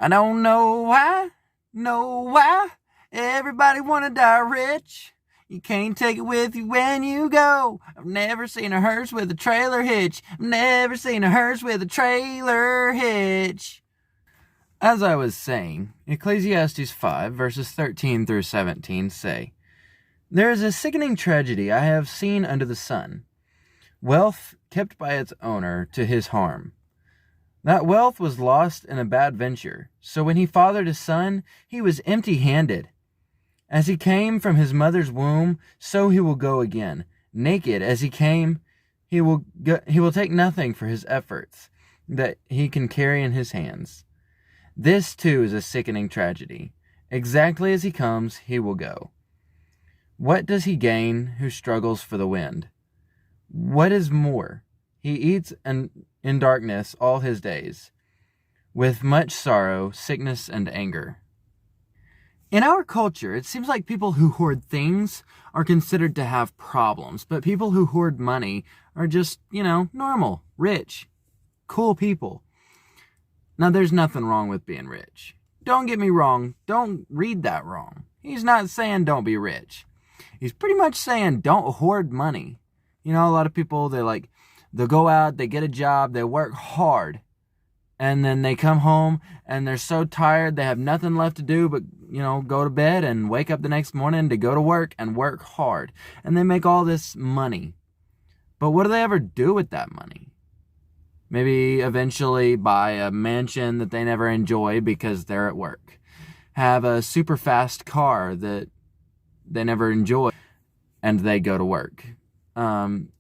I don't know why everybody wanna die rich. You can't take it with you when you go. I've never seen a hearse with a trailer hitch. I've never seen a hearse with a trailer hitch. As I was saying, Ecclesiastes 5 verses 13 through 17 say, "There is a sickening tragedy I have seen under the sun. Wealth kept by its owner to his harm. That wealth was lost in a bad venture. So when he fathered a son, he was empty-handed. As he came from his mother's womb, so he will go again. Naked as he came, he will take nothing for his efforts that he can carry in his hands. This too is a sickening tragedy. Exactly as he comes, he will go. What does he gain who struggles for the wind? What is more, he eats in darkness all his days, with much sorrow, sickness, and anger." In our culture, it seems like people who hoard things are considered to have problems, but people who hoard money are just, normal, rich, cool people. Now, there's nothing wrong with being rich. Don't get me wrong. Don't read that wrong. He's not saying don't be rich. He's pretty much saying don't hoard money. A lot of people, they'll go out, they get a job, they work hard, and then they come home and they're so tired they have nothing left to do but, go to bed and wake up the next morning to go to work and work hard. And they make all this money. But what do they ever do with that money? Maybe eventually buy a mansion that they never enjoy because they're at work. Have a super fast car that they never enjoy and they go to work.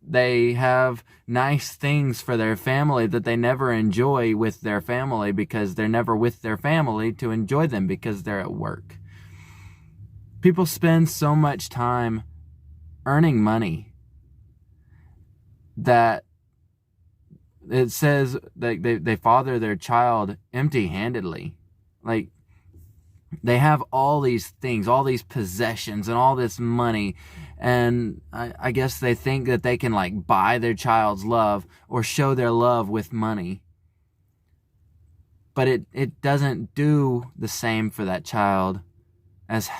They have nice things for their family that they never enjoy with their family because they're never with their family to enjoy them because they're at work. People spend so much time earning money that it says that they father their child empty-handedly. They have all these things, all these possessions, and all this money, and I guess they think that they can buy their child's love or show their love with money. But it doesn't do the same for that child as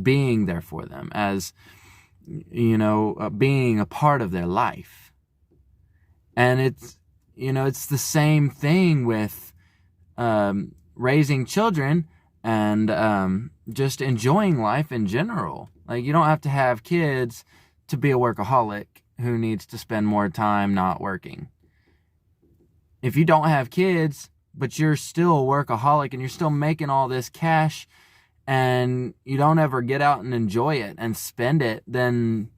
being there for them, as being a part of their life. And it's the same thing with raising children and just enjoying life in general. You don't have to have kids to be a workaholic who needs to spend more time not working. If you don't have kids, but you're still a workaholic and you're still making all this cash and you don't ever get out and enjoy it and spend it, then,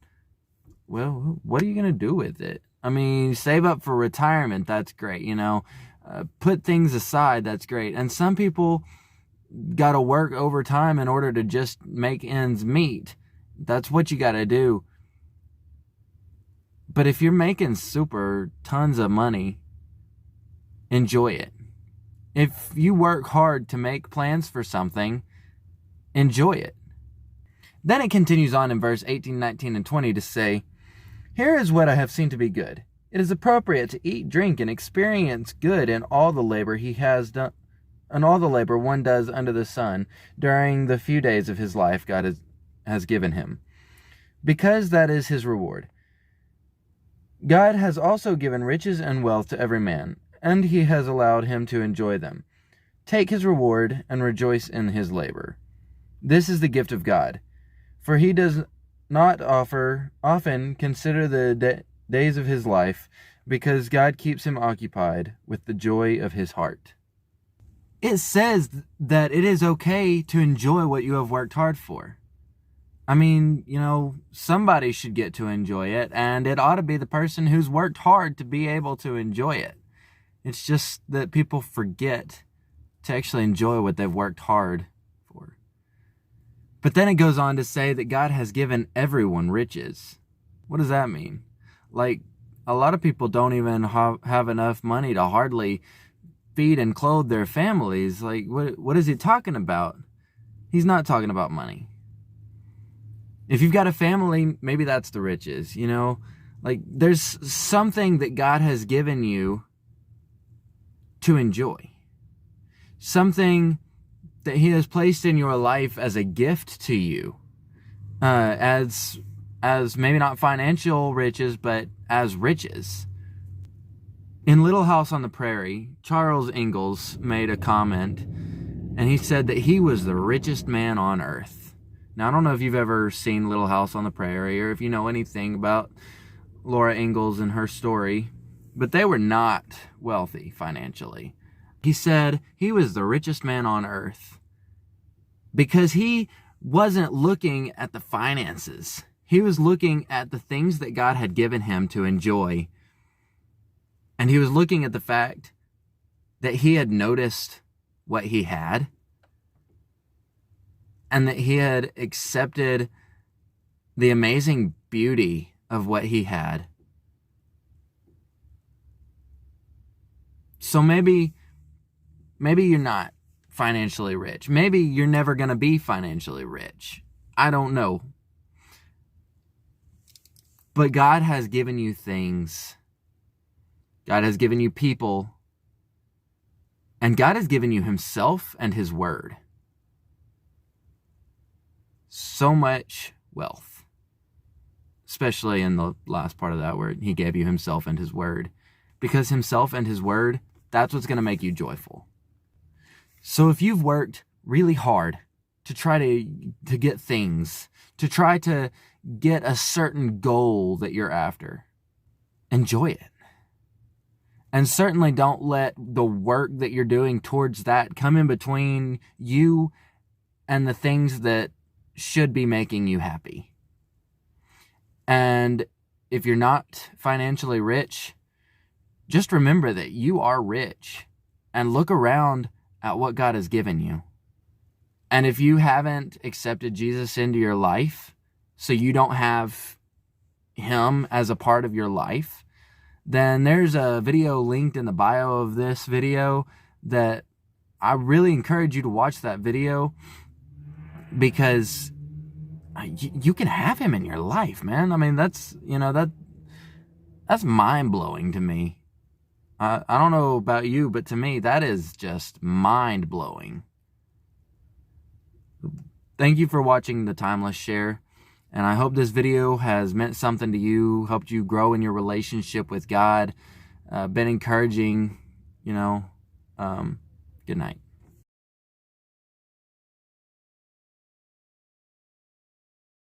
well, what are you going to do with it? Save up for retirement, that's great, put things aside, that's great. And some people got to work overtime in order to just make ends meet. That's what you got to do. But if you're making super tons of money, enjoy it. If you work hard to make plans for something, enjoy it. Then it continues on in verse 18, 19, and 20 to say, "Here is what I have seen to be good. It is appropriate to eat, drink, and experience good in all the labor he has done, and all the labor one does under the sun during the few days of his life God has given him, because that is his reward. God has also given riches and wealth to every man, and he has allowed him to enjoy them. Take his reward and rejoice in his labor. This is the gift of God, for he does not often consider the days of his life, because God keeps him occupied with the joy of his heart." It says that it is okay to enjoy what you have worked hard for. Somebody should get to enjoy it, and it ought to be the person who's worked hard to be able to enjoy it. It's just that people forget to actually enjoy what they've worked hard for. But then it goes on to say that God has given everyone riches. What does that mean? A lot of people don't even have enough money to hardly feed and clothe their families. What is he talking about? He's not talking about money. If you've got a family, maybe that's the riches, there's something that God has given you to enjoy. something that he has placed in your life as a gift to you, as maybe not financial riches, but as riches. In Little House on the Prairie, Charles Ingalls made a comment, and he said that he was the richest man on earth. Now, I don't know if you've ever seen Little House on the Prairie, or if you know anything about Laura Ingalls and her story, but they were not wealthy financially. He said he was the richest man on earth because he wasn't looking at the finances. He was looking at the things that God had given him to enjoy. And he was looking at the fact that he had noticed what he had, and that he had accepted the amazing beauty of what he had. So maybe you're not financially rich. Maybe you're never going to be financially rich. I don't know. But God has given you things. God has given you people, and God has given you himself and his word. So much wealth, especially in the last part of that word. He gave you himself and his word, because himself and his word, that's what's going to make you joyful. So if you've worked really hard to try to get things, to try to get a certain goal that you're after, enjoy it. And certainly don't let the work that you're doing towards that come in between you and the things that should be making you happy. And if you're not financially rich, just remember that you are rich, and look around at what God has given you. And if you haven't accepted Jesus into your life, so you don't have him as a part of your life, then there's a video linked in the bio of this video that I really encourage you to watch that video, because you can have him in your life, man. I mean, that's mind-blowing to me. I don't know about you, but to me, that is just mind-blowing. Thank you for watching the Timeless Share. And I hope this video has meant something to you, helped you grow in your relationship with God, been encouraging, good night.